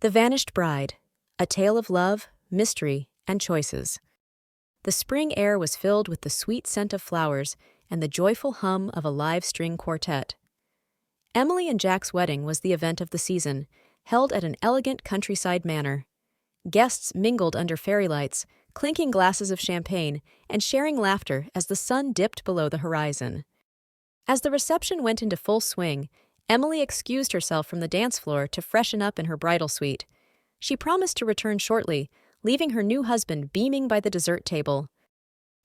The Vanished Bride, a tale of love, mystery, and choices. The spring air was filled with the sweet scent of flowers and the joyful hum of a live string quartet. Emily and Jack's wedding was the event of the season, held at an elegant countryside manor. Guests mingled under fairy lights, clinking glasses of champagne and sharing laughter as the sun dipped below the horizon. As the reception went into full swing, Emily excused herself from the dance floor to freshen up in her bridal suite. She promised to return shortly, leaving her new husband beaming by the dessert table.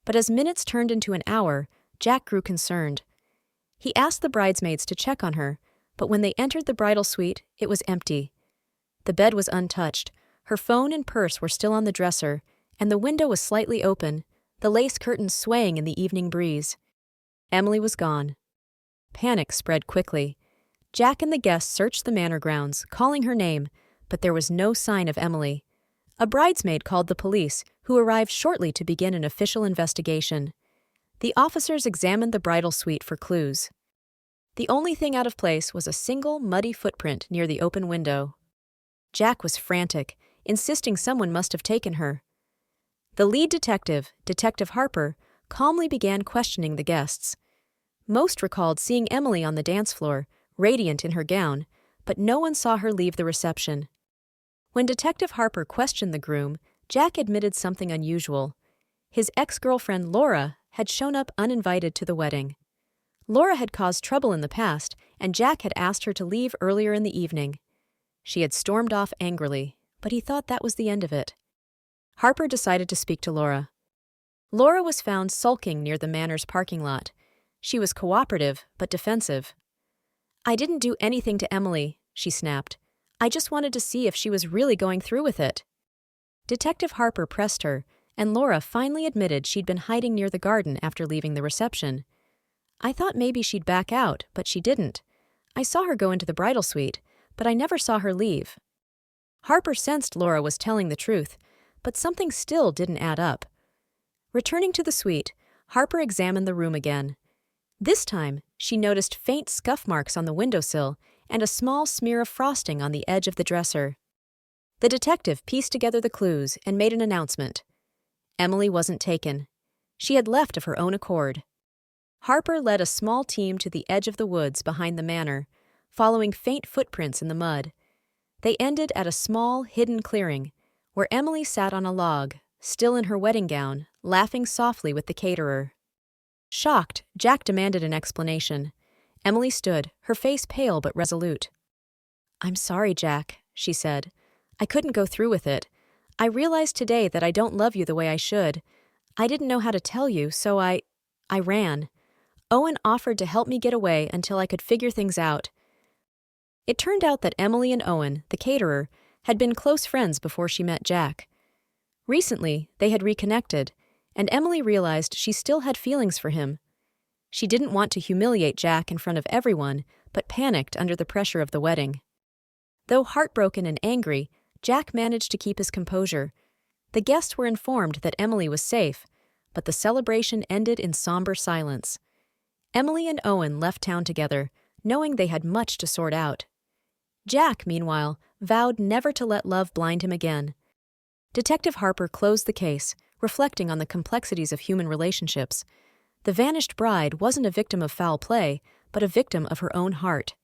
But as minutes turned into an hour, Jack grew concerned. He asked the bridesmaids to check on her, but when they entered the bridal suite, it was empty. The bed was untouched, her phone and purse were still on the dresser, and the window was slightly open, the lace curtains swaying in the evening breeze. Emily was gone. Panic spread quickly. Jack and the guests searched the manor grounds, calling her name, but there was no sign of Emily. A bridesmaid called the police, who arrived shortly to begin an official investigation. The officers examined the bridal suite for clues. The only thing out of place was a single muddy footprint near the open window. Jack was frantic, insisting someone must have taken her. The lead detective, Detective Harper, calmly began questioning the guests. Most recalled seeing Emily on the dance floor, radiant in her gown, but no one saw her leave the reception. When Detective Harper questioned the groom, Jack admitted something unusual. His ex-girlfriend Laura had shown up uninvited to the wedding. Laura had caused trouble in the past, and Jack had asked her to leave earlier in the evening. She had stormed off angrily, but he thought that was the end of it. Harper decided to speak to Laura. Laura was found sulking near the manor's parking lot. She was cooperative, but defensive. "I didn't do anything to Emily," she snapped. "I just wanted to see if she was really going through with it." Detective Harper pressed her, and Laura finally admitted she'd been hiding near the garden after leaving the reception. "I thought maybe she'd back out, but she didn't. I saw her go into the bridal suite, but I never saw her leave." Harper sensed Laura was telling the truth, but something still didn't add up. Returning to the suite, Harper examined the room again. This time, she noticed faint scuff marks on the windowsill and a small smear of frosting on the edge of the dresser. The detective pieced together the clues and made an announcement. Emily wasn't taken. She had left of her own accord. Harper led a small team to the edge of the woods behind the manor, following faint footprints in the mud. They ended at a small, hidden clearing, where Emily sat on a log, still in her wedding gown, laughing softly with the caterer. Shocked, Jack demanded an explanation. Emily stood, her face pale but resolute. "I'm sorry, Jack," she said. "I couldn't go through with it. I realized today that I don't love you the way I should. I didn't know how to tell you, so I ran. Owen offered to help me get away until I could figure things out." It turned out that Emily and Owen, the caterer, had been close friends before she met Jack. Recently, they had reconnected, and Emily realized she still had feelings for him. She didn't want to humiliate Jack in front of everyone, but panicked under the pressure of the wedding. Though heartbroken and angry, Jack managed to keep his composure. The guests were informed that Emily was safe, but the celebration ended in somber silence. Emily and Owen left town together, knowing they had much to sort out. Jack, meanwhile, vowed never to let love blind him again. Detective Harper closed the case, reflecting on the complexities of human relationships. The vanished bride wasn't a victim of foul play, but a victim of her own heart.